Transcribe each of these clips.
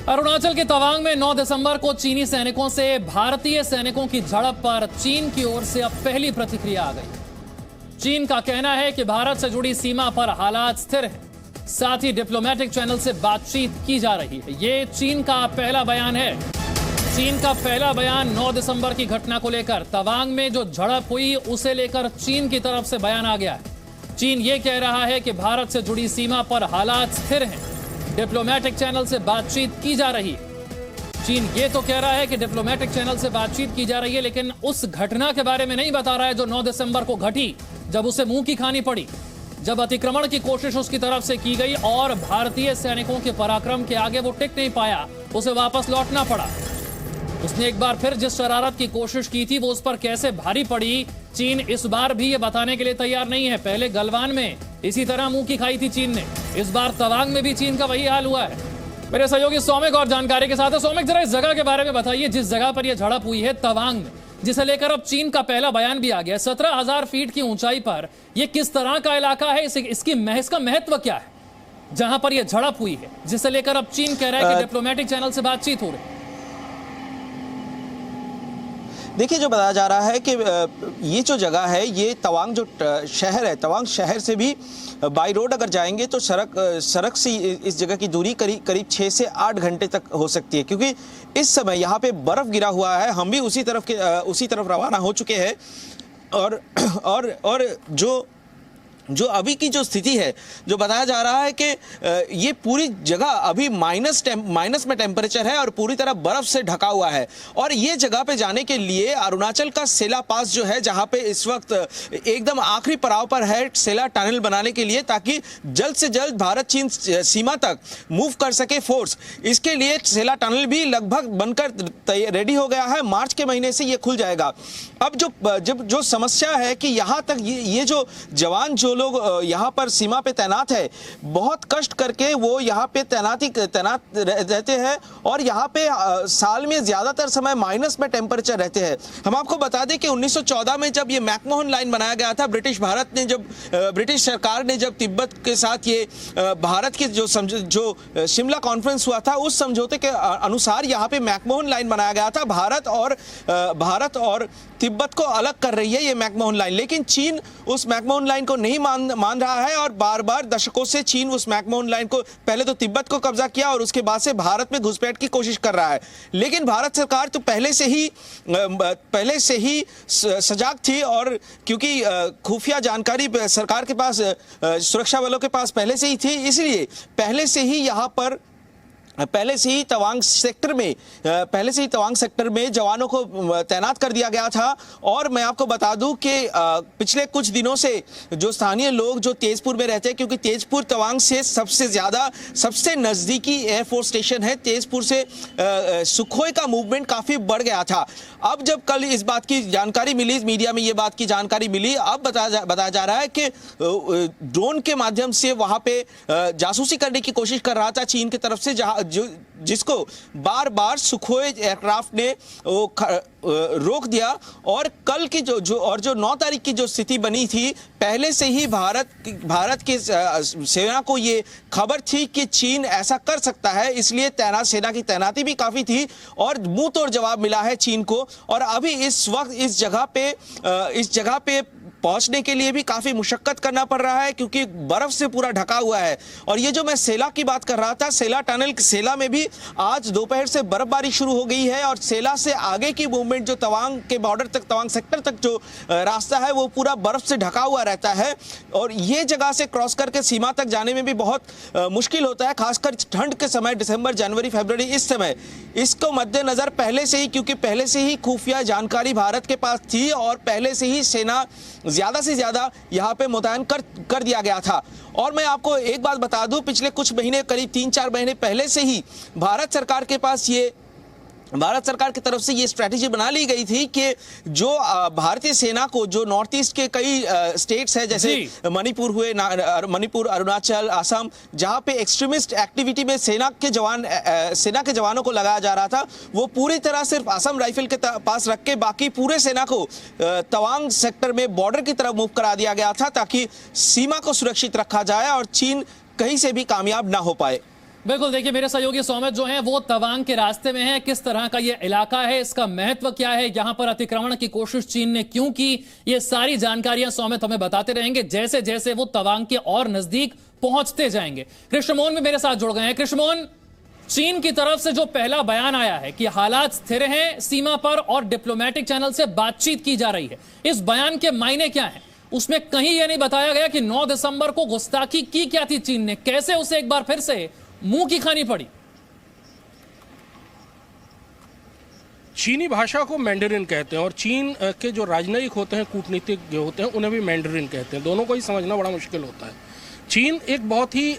अरुणाचल के तवांग में 9 दिसंबर को चीनी सैनिकों से भारतीय सैनिकों की झड़प पर चीन की ओर से अब पहली प्रतिक्रिया आ गई। चीन का कहना है कि भारत से जुड़ी सीमा पर हालात स्थिर हैं, साथ ही डिप्लोमेटिक चैनल से बातचीत की जा रही है। ये चीन का पहला बयान है। चीन का पहला बयान 9 दिसंबर की घटना को लेकर, तवांग में जो झड़प हुई उसे लेकर चीन की तरफ से बयान आ गया है। चीन ये कह रहा है कि भारत से जुड़ी सीमा पर हालात स्थिर हैं, डिप्लोमेटिक चैनल से बातचीत की जा रही है। चीन ये तो कह रहा है कि डिप्लोमेटिक चैनल से बातचीत की जा रही है, लेकिन उस घटना के बारे में नहीं बता रहा है जो 9 दिसंबर को घटी, जब उसे मुंह की खानी पड़ी, जब अतिक्रमण की कोशिश उसकी तरफ से की गई और भारतीय सैनिकों के पराक्रम के आगे वो टिक नहीं पाया, उसे वापस लौटना पड़ा। उसने एक बार फिर जिस शरारत की कोशिश की थी वो उस पर कैसे भारी पड़ी, चीन इस बार भी ये बताने के लिए तैयार नहीं है। पहले गलवान में इसी तरह मुंह की खाई थी चीन ने, इस बार तवांग में भी चीन का वही हाल हुआ है। मेरे सहयोगी सौमिक और जानकारी के साथ है। सौमिक, जरा इस जगह के बारे में बताइए, जिस जगह पर यह झड़प हुई है तवांग में, जिसे लेकर अब चीन का पहला बयान भी आ गया। 17,000 फीट की ऊंचाई पर यह किस तरह का इलाका है, इसका महत्व क्या है जहां पर यह झड़प हुई है, जिसे लेकर अब चीन कह रहा है कि डिप्लोमेटिक चैनल से बातचीत हो रही है? देखिए, जो बताया जा रहा है कि ये जो जगह है, ये तवांग जो शहर है, तवांग शहर से भी बाई रोड अगर जाएंगे तो सड़क से इस जगह की दूरी करीब 6 से 8 घंटे तक हो सकती है, क्योंकि इस समय यहाँ पे बर्फ गिरा हुआ है। हम भी उसी तरफ रवाना हो चुके हैं और जो अभी की जो स्थिति है, जो बताया जा रहा है कि ये पूरी जगह अभी माइनस में टेम्परेचर है और पूरी तरह बर्फ से ढका हुआ है। और ये जगह पे जाने के लिए अरुणाचल का सेला पास जो है, जहां पे इस वक्त एकदम आखिरी पड़ाव पर है सेला टनल बनाने के लिए, ताकि जल्द से जल्द भारत चीन सीमा तक मूव कर सके फोर्स। इसके लिए सेला टनल भी लगभग बनकर रेडी हो गया है। मार्च के महीने से ये खुल जाएगा। अब जो समस्या है कि यहाँ तक ये जो जवान जो लोग यहाँ पर सीमा पे तैनात है, बहुत कष्ट करके वो यहाँ पे तैनात रहते हैं और यहाँ पे साल में ज्यादातर समय माइनस में टेम्परेचर रहते हैं। हम आपको बता दें कि 1914 में जब ये मैकमोहन लाइन बनाया गया था, ब्रिटिश सरकार ने जब तिब्बत के साथ ये भारत के जो शिमला कॉन्फ्रेंस हुआ था, उस समझौते के अनुसार यहाँ पे मैकमोहन लाइन बनाया गया था। भारत और तिब्बत को अलग कर रही है ये मैकमोहन लाइन, लेकिन चीन उस मैकमोहन लाइन को नहीं मान रहा है और बार बार दशकों से चीन उस मैकमोहन लाइन को, पहले तो तिब्बत को कब्जा किया और उसके बाद से भारत में घुसपैठ की कोशिश कर रहा है। लेकिन भारत सरकार तो पहले से ही सजाग थी, और क्योंकि खुफिया जानकारी सरकार के पास, सुरक्षा बलों के पास पहले से ही थी, इसलिए पहले से ही तवांग सेक्टर में जवानों को तैनात कर दिया गया था। और मैं आपको बता दूं कि पिछले कुछ दिनों से जो स्थानीय लोग जो तेजपुर में रहते हैं, क्योंकि तेजपुर तवांग से सबसे नजदीकी एयरफोर्स स्टेशन है, तेजपुर से सुखोई का मूवमेंट काफी बढ़ गया था। अब जब कल इस बात की जानकारी मिली, मीडिया में ये बात की जानकारी मिली, अब बताया जा रहा है कि ड्रोन के माध्यम से वहां पे जासूसी करने की कोशिश कर रहा था चीन की तरफ से, जिसको बार बार सुखोई एयरक्राफ्ट ने रोक दिया। और कल की जो 9 तारीख की जो स्थिति बनी थी, पहले से ही भारत की सेना को ये खबर थी कि चीन ऐसा कर सकता है, इसलिए सेना की तैनाती भी काफी थी और मुंह तोड़ जवाब मिला है चीन को। और अभी इस वक्त इस जगह पे पहुंचने के लिए भी काफी मुशक्कत करना पड़ रहा है, क्योंकि बर्फ से पूरा ढका हुआ है। और ये जो मैं सेला की बात कर रहा था, सेला में भी आज दोपहर से बर्फबारी शुरू हो गई है और सेला से आगे की मूवमेंट जो तवांग के बॉर्डर तक, तवांग सेक्टर तक जो रास्ता है, वो पूरा बर्फ से ढका हुआ रहता है। और ये जगह से क्रॉस करके सीमा तक जाने में भी बहुत मुश्किल होता है, खासकर ठंड के समय, दिसंबर, जनवरी, फरवरी, इस समय। इसको मद्देनजर क्योंकि पहले से ही खुफिया जानकारी भारत के पास थी और पहले से ही सेना ज्यादा से ज्यादा यहाँ पे मुतयन कर दिया गया था। और मैं आपको एक बात बता दूं, पिछले कुछ महीने, करीब 3-4 महीने पहले से ही भारत सरकार की तरफ से ये स्ट्रैटेजी बना ली गई थी कि जो भारतीय सेना को, जो नॉर्थ ईस्ट के कई स्टेट्स है, जैसे मणिपुर, अरुणाचल, असम, जहां पे एक्सट्रीमिस्ट एक्टिविटी में सेना के जवानों को लगाया जा रहा था, वो पूरी तरह सिर्फ असम राइफल के पास रख के बाकी पूरे सेना को तवांग सेक्टर में बॉर्डर की तरफ मूव करा दिया गया था, ताकि सीमा को सुरक्षित रखा जाए और चीन कहीं से भी कामयाब ना हो पाए। बिल्कुल, देखिए मेरे सहयोगी सौमित जो हैं वो तवांग के रास्ते में हैं। किस तरह का ये इलाका है, इसका महत्व क्या है, यहां पर अतिक्रमण की कोशिश चीन ने क्यों की, ये सारी जानकारियां सौमित हमें बताते रहेंगे जैसे जैसे वो तवांग के और नजदीक पहुंचते जाएंगे। कृष्णमोहन भी मेरे साथ जुड़ गए हैं। कृष्णमोहन, चीन की तरफ से जो पहला बयान आया है कि हालात स्थिर हैं सीमा पर और डिप्लोमेटिक चैनल से बातचीत की जा रही है, इस बयान के मायने क्या हैं? उसमें कहीं यह नहीं बताया गया कि 9 दिसंबर को गुस्ताखी की क्या थी चीन ने, कैसे उसे एक बार फिर से मुंह की खानी पड़ी। चीनी भाषा को मैंडरिन कहते हैं और चीन के जो राजनयिक होते हैं, कूटनीतिज्ञ होते हैं, उन्हें भी मैंडरिन कहते हैं। दोनों को ही समझना बड़ा मुश्किल होता है। चीन एक बहुत ही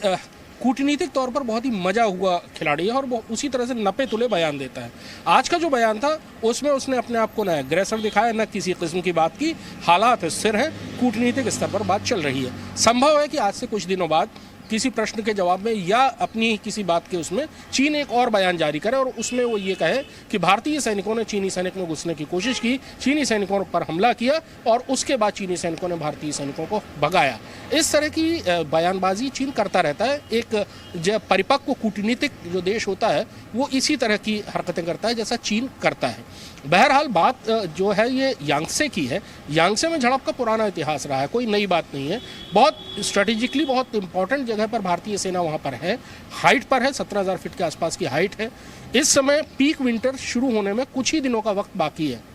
कूटनीतिक तौर पर बहुत ही मजा हुआ खिलाड़ी है और वो उसी तरह से नपे तुले बयान देता है। आज का जो बयान था उसमें उसने अपने आप को न एग्रेसर दिखाया, न किसी किस्म की बात की। हालात स्थिर हैं, कूटनीतिक स्तर पर बात चल रही है। संभव है कि आज से कुछ दिनों बाद किसी प्रश्न के जवाब में या अपनी किसी बात के उसमें चीन एक और बयान जारी करे और उसमें वो ये कहे कि भारतीय सैनिकों ने चीनी सैनिक में घुसने की कोशिश की, चीनी सैनिकों पर हमला किया और उसके बाद चीनी सैनिकों ने भारतीय सैनिकों को भगाया। इस तरह की बयानबाजी चीन करता रहता है। एक जो परिपक्व कूटनीतिक जो देश होता है वो इसी तरह की हरकतें करता है जैसा चीन करता है। बहरहाल बात जो है ये यांगसे की है। यांगसे में झड़प का पुराना इतिहास रहा है, कोई नई बात नहीं है। बहुत स्ट्रेटेजिकली बहुत इंपॉर्टेंट जगह पर भारतीय सेना वहाँ पर है, हाइट पर है, 17,000 फीट के आसपास की हाइट है। इस समय पीक विंटर शुरू होने में कुछ ही दिनों का वक्त बाकी है।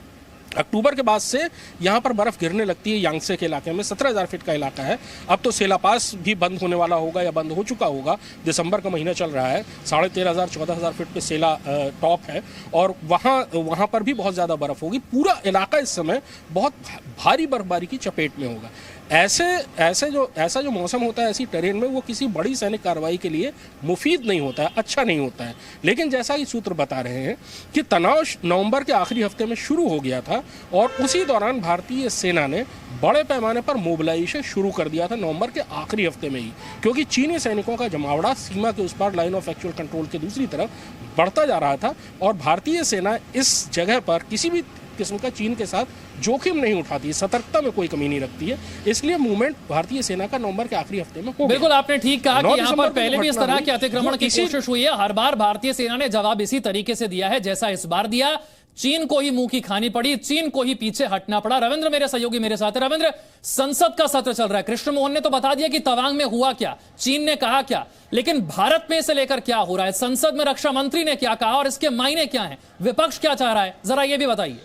अक्टूबर के बाद से यहाँ पर बर्फ गिरने लगती है। यांगसे के इलाके में 17,000 फीट का इलाका है। अब तो सेला पास भी बंद होने वाला होगा या बंद हो चुका होगा। दिसंबर का महीना चल रहा है, 13,500 14,000 फीट पे सेला टॉप है और वहाँ पर भी बहुत ज़्यादा बर्फ होगी। पूरा इलाका इस समय बहुत भारी बर्फबारी की चपेट में होगा। ऐसा जो मौसम होता है ऐसी टेरेन में वो किसी बड़ी सैनिक कार्रवाई के लिए मुफीद नहीं होता है, अच्छा नहीं होता है। लेकिन जैसा कि सूत्र बता रहे हैं कि तनाव नवंबर के आखिरी हफ्ते में शुरू हो गया था और उसी दौरान भारतीय सेना ने बड़े पैमाने पर मोबिलाइजेशन शुरू कर दिया था नवंबर के आखिरी हफ्ते में ही, क्योंकि चीनी सैनिकों का जमावड़ा सीमा के उस पार लाइन ऑफ एक्चुअल कंट्रोल के दूसरी तरफ बढ़ता जा रहा था और भारतीय सेना इस जगह पर किसी भी किस्म का चीन के साथ जोखिम नहीं उठाती, सतर्कता में कोई कमी नहीं रखती है। इसलिए मूवमेंट भारतीय सेना का नवंबर के आखिरी हफ्ते में हो। बिल्कुल, आपने ठीक कहा कि यहाँ पर पहले भी इस तरह के अतिक्रमण की कोशिश हुई है। हर बार भारतीय सेना ने जवाब इसी तरीके से दिया है जैसा इस बार दिया। चीन को ही मुंह की खानी पड़ी, चीन को ही पीछे हटना पड़ा। रविंद्र मेरे सहयोगी मेरे साथ है। रविंद्र, संसद का सत्र चल रहा है। कृष्णमोहन ने तो बता दिया कि तवांग में हुआ क्या, चीन ने कहा क्या, लेकिन भारत में इसे लेकर क्या हो रहा है? संसद में रक्षा मंत्री ने क्या कहा और इसके मायने क्या है? विपक्ष क्या चाह रहा है, जरा यह भी बताइए।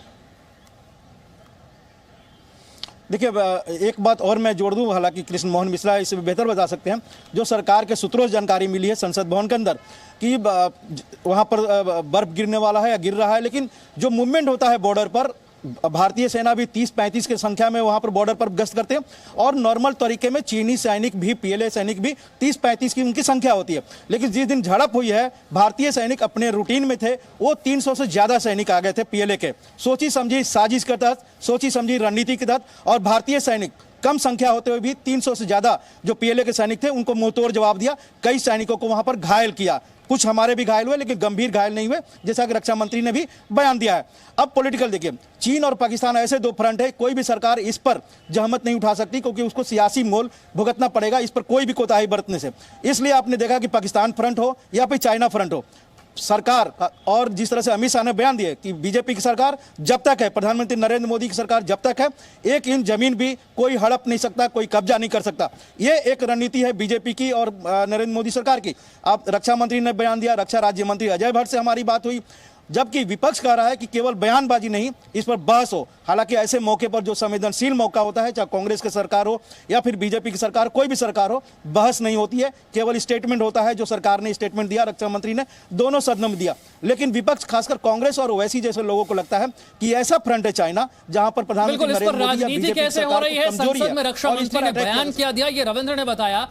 देखिए, एक बात और मैं जोड़ दूं, हालांकि कृष्ण मोहन मिश्रा इसे बेहतर बता सकते हैं। जो सरकार के सूत्रों से जानकारी मिली है संसद भवन के अंदर कि वहां पर बर्फ गिरने वाला है या गिर रहा है, लेकिन जो मूवमेंट होता है बॉर्डर पर, भारतीय सेना भी 30-35 की संख्या में वहां पर बॉर्डर पर गश्त करते हैं और नॉर्मल तरीके में चीनी सैनिक भी, पीएलए सैनिक भी 30-35 की उनकी संख्या होती है। लेकिन जिस दिन झड़प हुई है, भारतीय सैनिक अपने रूटीन में थे, वो 300 से ज्यादा सैनिक आ गए थे पीएलए के, सोची समझी साजिश के तहत, सोची समझी रणनीति के तहत। और भारतीय सैनिक कम संख्या होते हुए भी 300 से ज्यादा जो पीएलए के सैनिक थे उनको मुंहतोड़ जवाब दिया। कई सैनिकों को वहां पर घायल किया, कुछ हमारे भी घायल हुए लेकिन गंभीर घायल नहीं हुए, जैसा कि रक्षा मंत्री ने भी बयान दिया है। अब पॉलिटिकल देखिए, चीन और पाकिस्तान ऐसे दो फ्रंट है, कोई भी सरकार इस पर जहमत नहीं उठा सकती क्योंकि उसको सियासी मोल भुगतना पड़ेगा इस पर कोई भी कोताही बरतने से। इसलिए आपने देखा कि पाकिस्तान फ्रंट हो या फिर चाइना फ्रंट हो, सरकार और जिस तरह से अमित शाह ने बयान दिए कि बीजेपी की सरकार जब तक है, प्रधानमंत्री नरेंद्र मोदी की सरकार जब तक है, 1 इंच जमीन भी कोई हड़प नहीं सकता, कोई कब्जा नहीं कर सकता। ये एक रणनीति है बीजेपी की और नरेंद्र मोदी सरकार की। अब रक्षा मंत्री ने बयान दिया, रक्षा राज्य मंत्री अजय भट्ट से हमारी बात हुई, जबकि विपक्ष कह रहा है कि केवल बयानबाजी नहीं, इस पर बहस हो। हालांकि ऐसे मौके पर जो संवेदनशील मौका होता है, चाहे कांग्रेस की सरकार हो या फिर बीजेपी की सरकार, कोई भी सरकार हो, बहस नहीं होती है, केवल स्टेटमेंट होता है। जो सरकार ने स्टेटमेंट दिया, रक्षा मंत्री ने दोनों सदनों में दिया। लेकिन विपक्ष, खासकर कांग्रेस और ओवैसी जैसे लोगों को लगता है कि ऐसा फ्रंट है चाइना जहां पर प्रधानमंत्री नरेंद्र मोदी या बीजेपी कैसे हो रही है, संसद में रक्षा मंत्री ने बयान क्या दिया, ये रविंद्र ने बताया।